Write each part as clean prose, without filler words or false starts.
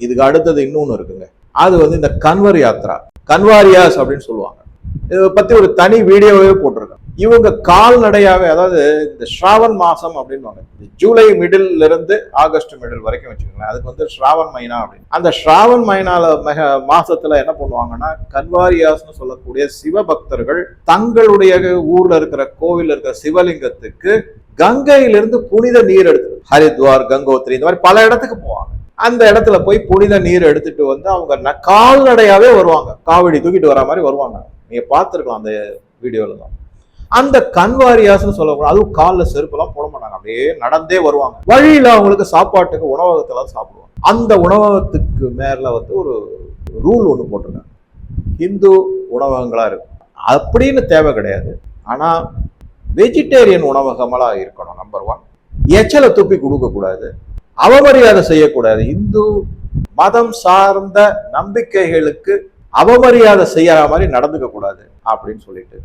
இதுக்கு அடுத்தது இன்னொன்னு இருக்குங்க. அது வந்து இந்த கன்வர் யாத்ரா, கன்வாரியாஸ் அப்படின்னு சொல்லுவாங்க. இதை பத்தி ஒரு தனி வீடியோவே போட்டிருக்காங்க. இவங்க கால்நடையாவே, அதாவது இந்த ஸ்ராவன் மாசம் அப்படின்னு ஜூலை மிடில் இருந்து ஆகஸ்ட் மிடில் வரைக்கும் வச்சுக்கோங்களேன், அதுக்கு வந்து ஸ்ராவன் மைனா அப்படின்னு. அந்த ஸ்ராவன் மைனால மாசத்துல என்ன பண்ணுவாங்கன்னா, கன்வாரியாஸ்னு சொல்லக்கூடிய சிவபக்தர்கள் தங்களுடைய ஊர்ல இருக்கிற கோவில் இருக்கிற சிவலிங்கத்துக்கு கங்கையிலிருந்து புனித நீர் எடுத்து, ஹரித்வார், கங்கோத்ரி, இந்த மாதிரி பல இடத்துக்கு போவாங்க. அந்த இடத்துல போய் புனித நீர் எடுத்துட்டு வந்து அவங்க கால்நடையாவே வருவாங்க, காவடி தூக்கிட்டு வர மாதிரி வருவாங்க. நீங்க பார்த்துருக்கலாம் அந்த வீடியோல தான். அந்த கன்வாரியாஸ்னு சொல்லக்கூடாது, அதுவும் காலில் செருப்பெல்லாம் போட மாட்டாங்க, அப்படியே நடந்தே வருவாங்க. வழியில அவங்களுக்கு சாப்பாட்டுக்கு உணவகத்துல சாப்பிடுவாங்க. அந்த உணவகத்துக்கு மேல வந்து ஒரு ரூல் ஒன்று போட்டிருக்காங்க, இந்து உணவகங்களா இருக்கும் அப்படின்னு தேவை கிடையாது, ஆனா வெஜிடேரியன் உணவகங்களா இருக்கணும். நம்பர் 1, எச்சலை துப்பி கொடுக்க கூடாது, அவமரியாதை செய்யக்கூடாது, இந்து மதம் சார்ந்த நம்பிக்கைகளுக்கு அவமரியாதை செய்யற மாதிரி நடந்துக்க கூடாது அப்படின்னு சொல்லிட்டு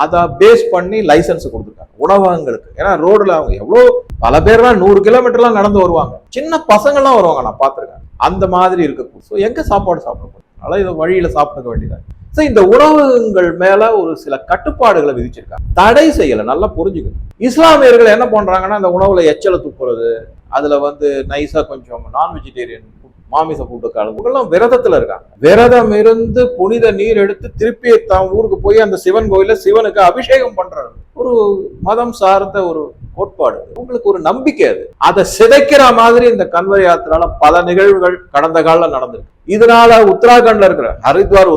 அதை பேஸ் பண்ணி லைசன்ஸ் கொடுத்துருக்காங்க உணவகங்களுக்கு. ஏன்னா ரோடுல அவங்க எவ்வளவு பல பேர்லாம் 100 கிலோமீட்டர்லாம் நடந்து வருவாங்க, சின்ன பசங்கள்லாம் வருவாங்க, நான் பார்த்துருக்கேன். அந்த மாதிரி இருக்கு. எங்க சாப்பாடு சாப்பிடக்கூடாது, அதனால இதை வழியில சாப்பிட்டுக்க வேண்டியதான். இந்த உணவகங்கள் மேல ஒரு சில கட்டுப்பாடுகளை விதிச்சிருக்காங்க, தடை செய்யல. நல்லா புரிஞ்சுக்கணும். இஸ்லாமியர்கள் என்ன பண்றாங்கன்னா, அந்த உணவுல எச்சலை துப்புறது, அதுல வந்து நைஸா கொஞ்சம் நான் வெஜிடேரியன் மாமிச கூட்டுக்காரங்க விரதத்துல இருக்காங்க. விரதம் இருந்து புனித நீர் எடுத்து திருப்பி தான் ஊருக்கு போய் அந்த சிவன் கோயில சிவனுக்கு அபிஷேகம் பண்றாரு. ஒரு மதம் சார்ந்த ஒரு கோட்பாடு, உங்களுக்கு ஒரு நம்பிக்கை. அதை சிதைக்கிற மாதிரி இந்த கன்வர் யாத்திரால பல நிகழ்வுகள் கடந்த காலம் நடந்திருக்கு. இதனால உத்தராகண்ட்ல இருக்கிற ஹரித்வார்,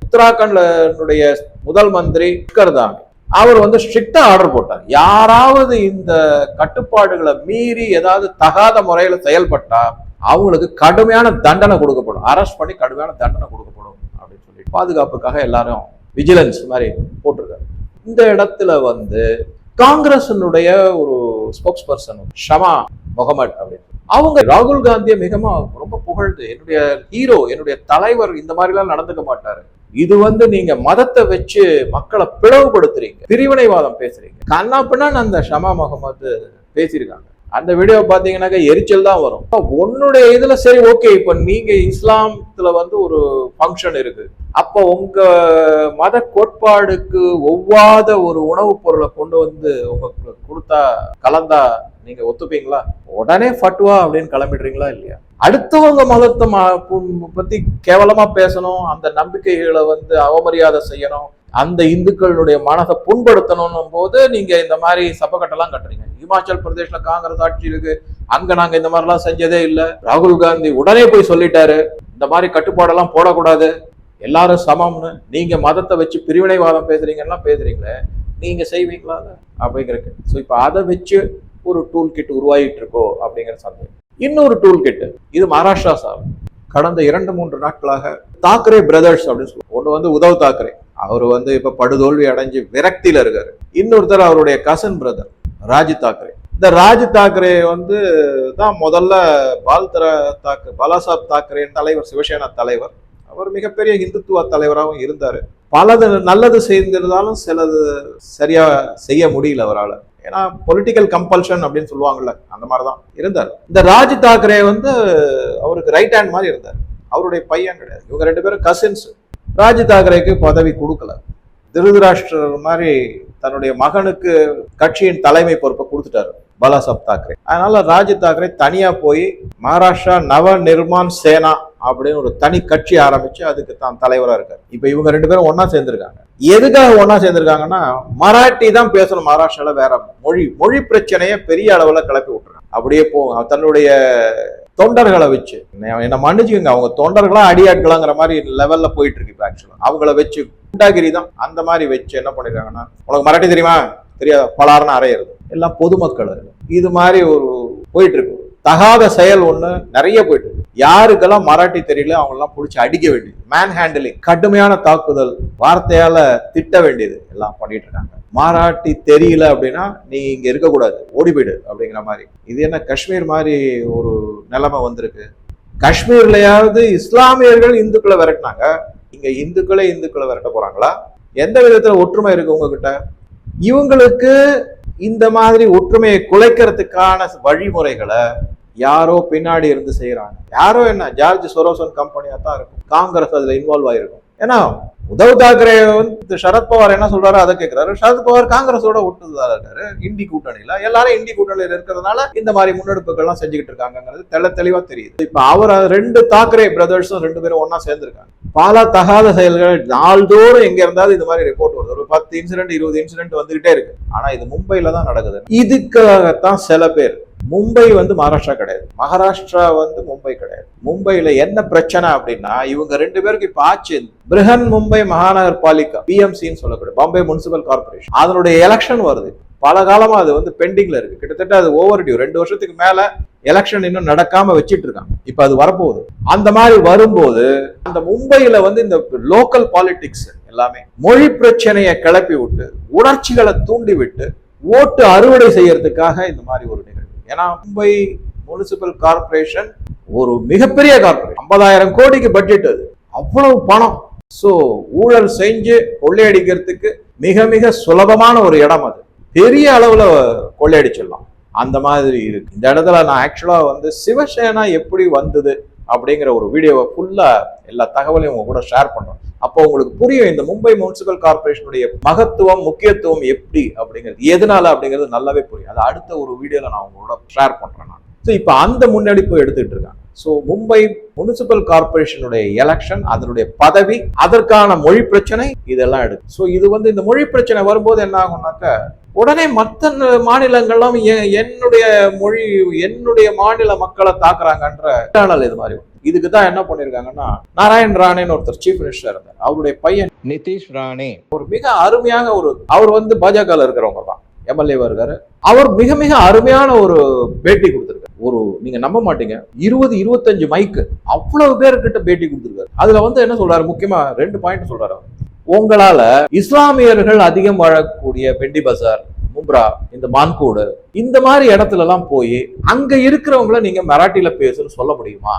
உத்தராகண்ட்னுடைய முதல் மந்திரி புஷ்கர்தாமி அவர் வந்து ஸ்ட்ரிக்டா ஆர்டர் போட்டார், யாராவது இந்த கட்டுப்பாடுகளை மீறி ஏதாவது தகாத முறையில செயல்பட்டா அவங்களுக்கு கடுமையான தண்டனை கொடுக்கப்படும், அரெஸ்ட் பண்ணி கடுமையான தண்டனை கொடுக்கப்படும் அப்படின்னு சொல்லி பாதுகாப்புக்காக எல்லாரும் விஜிலன்ஸ் மாதிரி போட்டிருக்காரு. இந்த இடத்துல வந்து காங்கிரஸினுடைய ஒரு ஸ்போக்ஸ் பர்சன் ஷமா முகமது அப்படின்னு, அவங்க ராகுல் காந்தியை ரொம்ப புகழ்ந்து, என்னுடைய ஹீரோ, என்னுடைய தலைவர், இந்த மாதிரி எல்லாம் நடந்துக்க மாட்டாரு, இது வந்து நீங்க மதத்தை வச்சு மக்களை பிளவுபடுத்துறீங்க, பிரிவினைவாதம் பேசுறீங்க, கண்ணா பின்னான்னு அந்த ஷமா முகமது பேசியிருக்காங்க. அந்த வீடியோ பாத்தீங்கன்னாக்க எரிச்சல் தான் வரும். உன்னுடைய இதுல சரி ஓகே, இப்ப நீங்க இஸ்லாமத்துல வந்து ஒரு ஃபங்க்ஷன் இருக்கு, அப்ப உங்க மத கோட்பாடுக்கு ஒவ்வாத ஒரு உணவுப் பொருளை கொண்டு வந்து உங்களுக்கு கொடுத்தா கலந்தா நீங்க ஒத்துப்பீங்களா? உடனே ஃபட்வா அப்படின்னு கிளம்பிடுறீங்களா இல்லையா? அடுத்தவங்க மதத்தை பத்தி கேவலமா பேசணும், அந்த நம்பிக்கைகளை வந்து அவமரியாதை செய்யணும், அந்த இந்துக்களுடைய மனதை புண்படுத்தணும் போது நீங்க இந்த மாதிரி சப்பக்கட்டெல்லாம் கட்டுறீங்க. இமாச்சல் பிரதேஷ்ல காங்கிரஸ் ஆட்சி இருக்கு, அங்க நாங்க இந்த மாதிரி எல்லாம் செஞ்சதே இல்லை. ராகுல் காந்தி உடனே போய் சொல்லிட்டாரு, இந்த மாதிரி கட்டுப்பாடெல்லாம் போடக்கூடாது, எல்லாரும் சமம்னு. நீங்க மதத்தை வச்சு பிரிவினைவாதம் பேசுறீங்கன்னா பேசுறீங்களே, நீங்க செய்வீங்களா அப்படிங்கிறக்கு? ஸோ இப்போ அதை வச்சு ஒரு டூல் கிட் உருவாகிட்டு இருக்கோ அப்படிங்கிற சந்தேகம். இன்னொரு டூல் கிட், இது மகாராஷ்டிரா சார் கடந்த 2-3 நாட்களாக தாக்கரே பிரதர்ஸ் அப்படின்னு சொல்லுவோம். ஒன்று வந்து உத்தவ் தாக்கரே, அவர் வந்து இப்ப படுதோல்வி அடைஞ்சு விரக்தியில இருக்காரு. இன்னொருத்தர் அவருடைய கசன் பிரதர் ராஜ் தாக்கரே. இந்த ராஜ் தாக்கரே வந்து தான் முதல்ல பாலாசாப் தாக்கரே தலைவர், சிவசேனா தலைவர். அவர் மிகப்பெரிய இந்துத்துவ தலைவராகவும் இருந்தாரு. பலது நல்லது செய்திருந்தாலும் சிலது சரியா செய்ய முடியல அவரால். ஏன்னா பொலிட்டிக்கல் கம்பல்ஷன் அப்படின்னு சொல்லுவாங்கல்ல, அந்த மாதிரிதான் இருந்தார். இந்த ராஜ் தாக்கரே வந்து அவருக்கு ரைட் ஹேண்ட் மாதிரி இருந்தார், அவருடைய பையன் கிடையாது. இவங்க 2 பேரும் கசின்ஸ். ராஜ் தாக்கரேக்கு பதவி கொடுக்கல, திருதராஷ்டிரர் மாதிரி தன்னுடைய மகனுக்கு கட்சியின் தலைமை பொறுப்பை கொடுத்துட்டாரு பாலாசாப் தாக்கரே. அதனால ராஜ் தாக்கரே தனியா போய் மகாராஷ்டிரா நவ நிர்மான் சேனா அப்படின்னு ஒரு தனி கட்சி ஆரம்பிச்சு அதுக்கு தான் தலைவரா இருக்காரு. இப்ப இவங்க 2 பேரும் ஒன்னா சேர்ந்திருக்காங்க. எதுக்காக ஒன்னா சேர்ந்திருக்காங்கன்னா, மராட்டி தான் பேசணும் மகாராஷ்டிரால, வேற மொழி பிரச்சனையை பெரிய அளவுல கிளப்பி விட்டுருக்காங்க. அப்படியே தன்னுடைய தொண்டர்களை வச்சு, என்ன மன்னிச்சுக்கோங்க, அவங்க தொண்டர்களா அடியாட்களாங்கிற மாதிரி லெவல்ல போயிட்டு இருக்கு. இப்ப ஆக்சுவலா அவங்கள வச்சு குண்டாகிரி தான் அந்த மாதிரி வச்சு என்ன பண்ணிருக்காங்கன்னா, உனக்கு மராட்டி தெரியுமா, தெரியாத பலாருன்னு அறையிறது எல்லாம் பொதுமக்கள். இது மாதிரி ஒரு போயிட்டு இருக்கு. தகாத செயல் ஒண்ணு நிறைய போயிட்டு இருக்கு. யாருக்கெல்லாம் மராட்டி தெரியல அவங்க எல்லாம் பிடிச்சி அடிக்க வேண்டியது, மேன் ஹேண்டிலிங், கடுமையான தாக்குதல், வார்த்தையால திட்ட வேண்டியது எல்லாம் பண்ணிட்டு இருக்காங்க. மராட்டி தெரியல அப்படின்னா நீ இங்க இருக்கக்கூடாது, ஓடி போயிடு அப்படிங்கிற மாதிரி. இது என்ன காஷ்மீர் மாதிரி ஒரு நிலைமை வந்திருக்கு? காஷ்மீர்லயாவது இஸ்லாமியர்கள் இந்துக்களை விரட்டினாங்க, இங்க இந்துக்களை விரட்ட போறாங்களா? எந்த விதத்துல ஒற்றுமை இருக்கு உங்ககிட்ட? இவங்களுக்கு இந்த மாதிரி ஒற்றுமையை குலைக்கிறதுக்கான வழிமுறைகளை யாரோ பின்னாடி இருந்து செய்யறாங்க. யாரோ என்ன, ஜார்ஜ் சொரோசன் கம்பெனியா தான் இருக்கும். காங்கிரஸ் அதுல இன்வால்வ் ஆயிருக்கும். ஏன்னா உத்தவ் தாக்கரே வந்து சரத்பவார் என்ன சொல்றாரு அதை கேட்கிறாரு. சரத்பவார் காங்கிரஸோட ஒட்டுதா இருக்காரு, இண்டி கூட்டணியில. எல்லாரும் இண்டி கூட்டணியில இருக்கிறதுனால இந்த மாதிரி முன்னெடுப்புகள்லாம் செஞ்சுக்கிட்டு இருக்காங்கிறது தெளிவா தெரியுது. இப்ப அவர் 2 தாக்கரே பிரதர்ஸும் 2 பேரும் ஒன்னா சேர்ந்திருக்காங்க. பல தகாத செயல்கள் நாள்தோறும் எங்க இருந்தாலும் இந்த மாதிரி ரிப்போர்ட் வருது. ஒரு 10 இன்சிடென்ட் 20 இன்சிடென்ட் வந்துகிட்டே இருக்கு. ஆனா இது மும்பைல தான் நடக்குது. இதுக்காகத்தான் சில பேர், மும்பை வந்து மகாராஷ்டிரா கிடையாது, மகாராஷ்டிரா வந்து மும்பை கிடையாது. மும்பையில என்ன பிரச்சனை அப்படின்னா, இவங்க 2 பேருக்கு இப்ப ஆச்சு. பிருஹன் மும்பை மகாநகர் பாலிகா, பிஎம்சின்னு சொல்லக்கூடிய பாம்பே முனிசிபல் கார்பரேஷன், அதனுடைய எலெக்ஷன் வருது. பல காலமா அது வந்து பெண்டிங்ல இருக்கு. கிட்டத்தட்ட அது ஓவர் டியூ. 2 வருஷத்துக்கு மேல எலெக்ஷன் இன்னும் நடக்காம வச்சிட்டு இருக்காங்க. இப்ப அது வரப்போகுது. அந்த மாதிரி வரும்போது அந்த மும்பையில வந்து இந்த லோக்கல் பாலிடிக்ஸ் எல்லாமே மொழி பிரச்சனையை கிளப்பி விட்டு, உணர்ச்சிகளை தூண்டி விட்டு, ஓட்டு அறுவடை செய்யறதுக்காக இந்த மாதிரி ஒரு நிகழ்வு. ஏன்னா மும்பை முனிசிபல் கார்பரேஷன் ஒரு மிகப்பெரிய கார்பரேஷன், 50,000 கோடிக்கு பட்ஜெட். அது அவ்வளவு பணம். சோ ஊழல் செஞ்சு கொள்ளையடிக்கிறதுக்கு மிக மிக சுலபமான ஒரு இடம். அது பெரிய அளவுல கொள்ளையடிச்சிடலாம். அந்த மாதிரி இருக்கு. இந்த இடத்துல நான் ஆக்சுவலா வந்து சிவசேனா எப்படி வந்தது அப்படிங்கிற ஒரு வீடியோவை ஃபுல்லா எல்லா தகவலையும் உங்க கூட ஷேர் பண்றேன். அப்போ உங்களுக்கு புரியும் இந்த மும்பை முனிசிபல் கார்பரேஷனுடைய மகத்துவம், முக்கியத்துவம் எப்படி அப்படிங்கிறது, எதனால அப்படிங்கிறது நல்லாவே புரியும். அது அடுத்த ஒரு வீடியோல நான் உங்களோட ஷேர் பண்றேன். ஸோ இப்போ அந்த முன்னெடுப்பு எடுத்துட்டு இருக்காங்க. ஸோ மும்பை முனிசிபல் கார்பரேஷனுடைய எலெக்ஷன், அதனுடைய பதவி, அதற்கான மொழி பிரச்சனை, இதெல்லாம் எடுக்கும். ஸோ இது வந்து இந்த மொழி பிரச்சனை வரும்போது என்ன ஆகும்னாக்க, உடனே மற்ற மாநிலங்கள்லாம் என்னுடைய மொழி, என்னுடைய மாநில மக்களை தாக்குறாங்கன்ற இது மாதிரி. இதுக்கு தான் என்ன பண்ணிருக்காங்கன்னா, நாராயண் ராணேன்னு ஒருத்தர் சீஃப் மினிஸ்டர் இருந்தார். அவருடைய பையன் நிதிஷ் ராணே ஒரு மிக அருமையாக அவர் வந்து பாஜக இருக்கிறவங்க தான், எம்எல்ஏவா இருக்காரு. அவர் மிக மிக அருமையான ஒரு பேட்டி கொடுத்திருக்காரு. நீங்க நம்ப மாட்டீங்க, 20-25 மைக்கு அவ்வளவு பேர்கிட்ட பேட்டி கொடுத்திருக்காரு. அதுல வந்து என்ன சொல்றாரு, முக்கியமா 2 பாயிண்ட் சொல்றாரு. உங்களால இஸ்லாமியர்கள் அதிகம் வாழக்கூடிய பெண்டி பசார், மும்ரா, இந்த மான்கூடு, இந்த மாதிரி இடத்துல எல்லாம் போய் அங்க இருக்கிறவங்கள நீங்க மராட்டியில பேசுன்னு சொல்ல முடியுமா?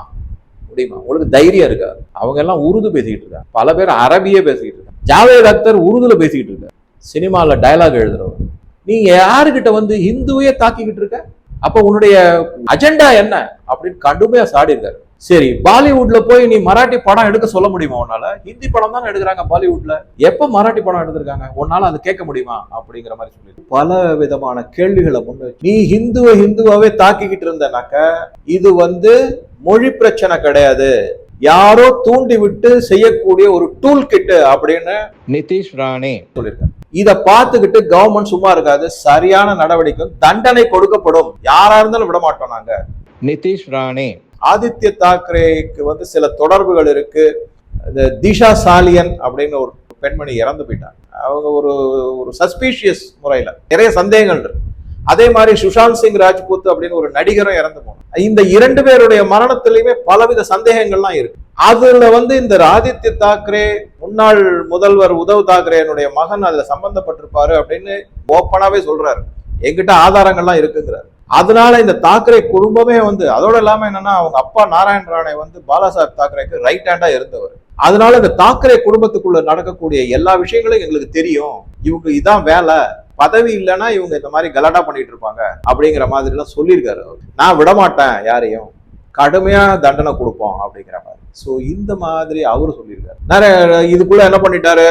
உங்களுக்கு தைரியம் இருக்கா? அவங்க எல்லாம் உருது பேசிக்கிட்டு இருக்காங்க, பல பேர் அரபியே பேசிக்கிட்டு இருக்காங்க. ஜாவேத் அக்தர் உருதுல பேசிக்கிட்டு இருக்காரு, சினிமால டயலாக் எழுதுறவங்க. நீங்க யாருகிட்ட வந்து இந்துவையே தாக்கிக்கிட்டு இருக்க? அப்ப உன்னுடைய அஜெண்டா என்ன அப்படின்னு கடுமையா சாடி இருக்காரு. சரி, பாலிவுட்ல போய் நீ மராட்டி படம் எடுக்க சொல்ல முடியுமா உன்னால? ஹிந்தி படம் தான் எடுக்கிறாங்க பாலிவுட்ல, எப்ப மராட்டி படம் எடுத்திருக்காங்க? உன்னால அது கேட்க முடியுமா அப்படிங்கிற மாதிரி சொல்லி பல விதமான கேள்விகளை முன். நீ ஹிந்துவாவே தாக்கிக்கிட்டு இருந்தனாக்க இது வந்து மொழி பிரச்சனை கிடையாது, யாரோ தூண்டி விட்டு செய்யக்கூடிய ஒரு டூல் கிட் அப்படின்னு நிதிஷ் ராணே சொல்லியிருக்காரு. இதை பார்த்துக்கிட்டு கவர்மெண்ட் சும்மா இருக்காது, சரியான நடவடிக்கை, தண்டனை கொடுக்கப்படும். யாரா இருந்தாலும் விட மாட்டோம் நாங்க. நிதிஷ் ராணே, ஆதித்ய தாக்கரேக்கு வந்து சில தொடர்புகள் இருக்கு. இந்த திஷா சாலியன் அப்படின்னு ஒரு பெண்மணி இறந்து போயிட்டாங்க. அவங்க ஒரு சஸ்பீஷியஸ் முறையில நிறைய சந்தேகங்கள் இருக்கு. அதே மாதிரி சுஷாந்த் சிங் ராஜ்பூத் அப்படின்னு ஒரு நடிகரும் இறந்து போனாங்க. இந்த 2 பேருடைய மரணத்திலையுமே பலவித சந்தேகங்கள்லாம் இருக்கு. அதுல வந்து இந்த ஆதித்ய தாக்கரே, முன்னாள் முதல்வர் உத்தவ் தாக்கரேனுடைய மகன் அதுல சம்பந்தப்பட்டிருப்பாரு அப்படின்னு ஓப்பனாவே சொல்றாரு. என்கிட்ட ஆதாரங்கள்லாம் இருக்குங்கிறாரு. அதனால இந்த தாக்கரே குடும்பமே வந்து, அதோட இல்லாம என்னன்னா, அவங்க அப்பா நாராயண் ராணே வந்து பாலாசாஹிப் தாக்கரேக்கு ரைட் ஹேண்டா இருந்தவர். அதனால இந்த தாக்கரே குடும்பத்துக்குள்ள நடக்கக்கூடிய எல்லா விஷயங்களும் எங்களுக்கு தெரியும். இவங்க இதான் வேலை, பதவி இல்லைன்னா இவங்க இந்த மாதிரி கலாட்டா பண்ணிட்டு இருப்பாங்க அப்படிங்கிற மாதிரி எல்லாம் சொல்லியிருக்காரு. நான் விட மாட்டேன் யாரையும், கடுமையா தண்டனை கொடுப்போம் அப்படிங்கிற மாதிரி. சோ இந்த மாதிரி அவரு சொல்லியிருக்காரு. நிறைய இதுக்குள்ள என்ன பண்ணிட்டாரு,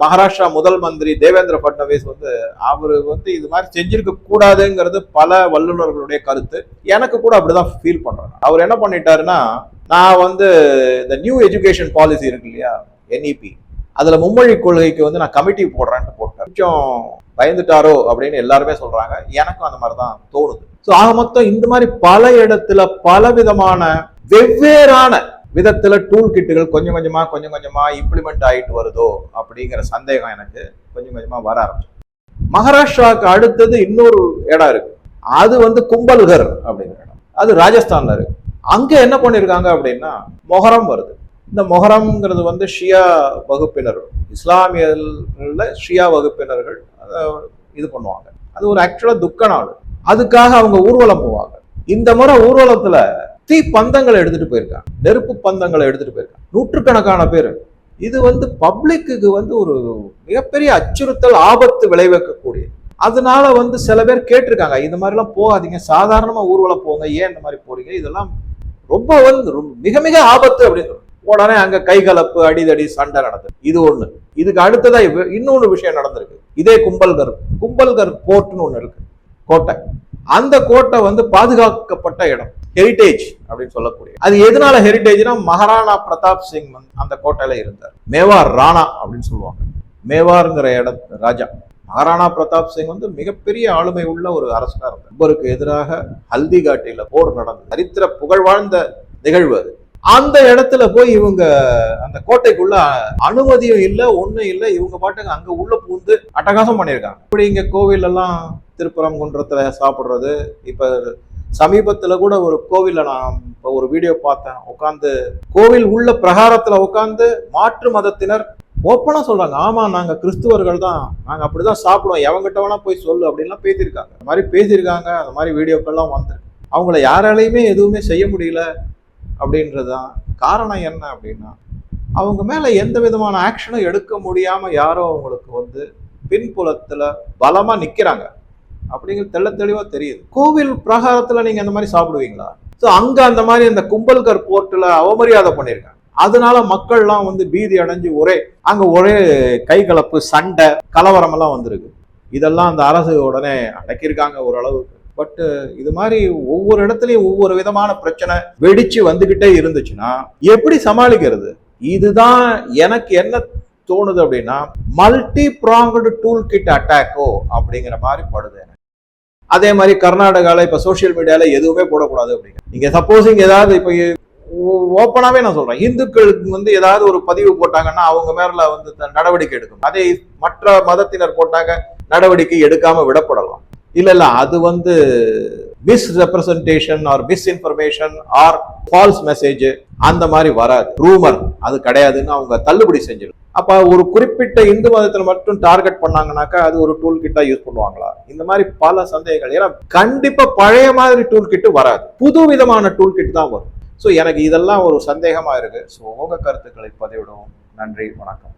மகாராஷ்டிரா முதல் மந்திரி தேவேந்திர பட்னவிஸ் வந்து அவரு வந்து இது மாதிரி செஞ்சிருக்க கூடாதுங்கிறது பல வல்லுநர்களுடைய கருத்து. எனக்கு கூட அப்படிதான் ஃபீல் பண்றேன். அவர் என்ன பண்ணிட்டாருன்னா, நான் வந்து இந்த நியூ எஜுகேஷன் பாலிசி இருக்கு இல்லையா, NEP, அதுல மும்மொழி கொள்கைக்கு வந்து நான் கமிட்டி போடுறேன்னு போட்டார். கொஞ்சம் பயந்துட்டாரோ அப்படின்னு எல்லாருமே சொல்றாங்க. எனக்கும் அந்த மாதிரிதான் தோணுது. சோ ஆக மொத்தம் இந்த மாதிரி பல இடத்துல பல விதமான வெவ்வேறான விதத்துல டூல் கிட்டுகள் கொஞ்சம் கொஞ்சமா இம்ப்ளிமெண்ட் ஆயிட்டு வருதோ அப்படிங்கிற சந்தேகம் எனக்கு கொஞ்சம் கொஞ்சமா வர ஆரம்பிச்சு. மகாராஷ்டிராவுக்கு அடுத்தது இன்னொரு இடம் இருக்கு, அது வந்து கும்பல்கர் அப்படிங்கிற இடம், அது ராஜஸ்தான்ல இருக்கு. அங்க என்ன பண்ணிருக்காங்க அப்படின்னா, மொஹரம் வருது. இந்த மொஹரம்ங்கிறது வந்து ஷியா வகுப்பினர், இஸ்லாமியர்கள ஷியா வகுப்பினர்கள் இது பண்ணுவாங்க. அது ஒரு ஆக்சுவலா துக்க நாடு. அதுக்காக அவங்க ஊர்வலம் போவாங்க. இந்த முறை ஊர்வலத்துல தீ பந்தங்களை எடுத்துட்டு போயிருக்காங்க, நெருப்பு பந்தங்களை எடுத்துட்டு போயிருக்காங்க, நூற்றுக்கணக்கான பேர். இது வந்து பப்ளிக்கு வந்து ஒரு மிகப்பெரிய அச்சுறுத்தல், ஆபத்து விளைவிக்கக்கூடிய. அதனால வந்து சில பேர் கேட்டிருக்காங்க, இந்த மாதிரி எல்லாம் போகாதீங்க, சாதாரணமா ஊர்வலம் போங்க, ஏன் இந்த மாதிரி போறீங்க, இதெல்லாம் ரொம்ப வந்து மிக மிக ஆபத்து அப்படின்னு. உடனே அங்க கைகலப்பு, அடிதடி, சண்டை நடந்தது. இது ஒண்ணு. இதுக்கு அடுத்ததா இன்னொரு விஷயம் நடந்திருக்கு. இதே கும்பல்கர் போர்ட்னு ஒண்ணு இருக்கு, கோட்டை. அந்த கோட்டை வந்து பாதுகாக்கப்பட்ட இடம், ஹெரிட்டேஜ் அப்படின்னு சொல்லக்கூடிய. அது எதனால ஹெரிட்டேஜ்னா, மகாராணா பிரதாப் சிங் வந்து அந்த கோட்டையில இருந்தார். மேவார் ராணா அப்படின்னு சொல்லுவாங்க. மேவார்ங்கிற ராஜா மகாராணா பிரதாப் சிங் வந்து மிகப்பெரிய ஆளுமை உள்ள ஒரு அரசா இருந்தார். அக்பருக்கு எதிராக ஹல்தி காட்டில போர் நடந்தது, சரித்திர புகழ் வாழ்ந்த நிகழ்வு அது. அந்த இடத்துல போய் இவங்க அந்த கோட்டைக்குள்ள அனுமதியும் இல்லை, ஒண்ணும் இல்லை, இவங்க பாட்டுக்கு அங்க உள்ள பூந்து அட்டகாசம் பண்ணியிருக்காங்க. இப்படி இங்க கோவில் எல்லாம் திருப்பரங்குன்றத்துல சாப்பிடுறது. இப்ப சமீபத்துல கூட ஒரு கோவில்ல நான் ஒரு வீடியோ பார்த்தேன், உட்காந்து கோவில் உள்ள பிரகாரத்துல உட்காந்து மாற்று மதத்தினர் ஓப்பனா சொல்றாங்க, ஆமா நாங்க கிறிஸ்துவர்கள் தான், நாங்க அப்படிதான் சாப்பிடுவோம், எவங்கிட்ட வேணா போய் சொல்லு அப்படின்லாம் பேசியிருக்காங்க. அந்த மாதிரி பேசியிருக்காங்க, அந்த மாதிரி வீடியோக்கள்லாம் வந்து அவங்கள யாராலையுமே எதுவுமே செய்ய முடியல அப்படின்றதுதான் காரணம். என்ன அப்படின்னா, அவங்க மேல எந்த விதமான ஆக்ஷனும் எடுக்க முடியாம யாரோ அவங்களுக்கு வந்து பின்புலத்துல பலமா நிக்கிறாங்க அப்படிங்கிறது தெள்ள தெளிவா தெரியுது. கோவில் பிரகாரத்துல நீங்க அந்த மாதிரி சாப்பிடுவீங்களா? அங்க அந்த மாதிரி அந்த கும்பல்கர் போர்ட்ல அவமரியாதை பண்ணிருக்காங்க. அதனால மக்கள்லாம் வந்து பீதி அடைஞ்சு ஒரே கைகலப்பு, சண்டை, கலவரம் எல்லாம் வந்திருக்கு. இதெல்லாம் அந்த அரசு உடனே அடக்கியிருக்காங்க ஓரளவுக்கு. பட் இது மாதிரி ஒவ்வொரு இடத்துலயும் ஒவ்வொரு விதமான பிரச்சனை வெடிச்சு வந்துகிட்டே இருந்துச்சுன்னா எப்படி சமாளிக்கிறது? இதுதான் எனக்கு என்ன தோணுது அப்படின்னா, மல்டி ப்ராங்கடு டூல் கிட் அட்டாக்கோ அப்படிங்கிற மாதிரி படுது. அதே மாதிரி கர்நாடகால இப்ப சோசியல் மீடியால எதுவுமே போடக்கூடாது அப்படிங்க. நீங்க சப்போஸிங் ஏதாவது இப்ப ஓப்பனாவே நான் சொல்றேன், இந்துக்களுக்கு வந்து ஏதாவது ஒரு பதிவு போட்டாங்கன்னா அவங்க மேல வந்து நடவடிக்கை எடுக்கும். அதே மற்ற மதத்தினர் போட்டாங்க, நடவடிக்கை எடுக்காம விடப்படலாம். இல்ல அது வந்து miss representation R miss information or false message அந்த மாதிரி வராது, ரூமர் அது கிடையாதுன்னு அவங்க தள்ளுபடி செஞ்சிடும். அப்ப ஒரு குறிப்பிட்ட இந்து மதத்துல மட்டும் டார்கெட் பண்ணாங்கன்னாக்கா அது ஒரு டூல் கிட்டா யூஸ் பண்ணுவாங்களா? இந்த மாதிரி பல சந்தேகங்கள். ஏன்னா கண்டிப்பா பழைய மாதிரி டூல் கிட் வராது, புது விதமான டூல் கிட் தான் வரும். ஸோ எனக்கு இதெல்லாம் ஒரு சந்தேகமா இருக்கு. ஸோ உங்க கருத்துக்களை பதிவிடுவோம். நன்றி, வணக்கம்.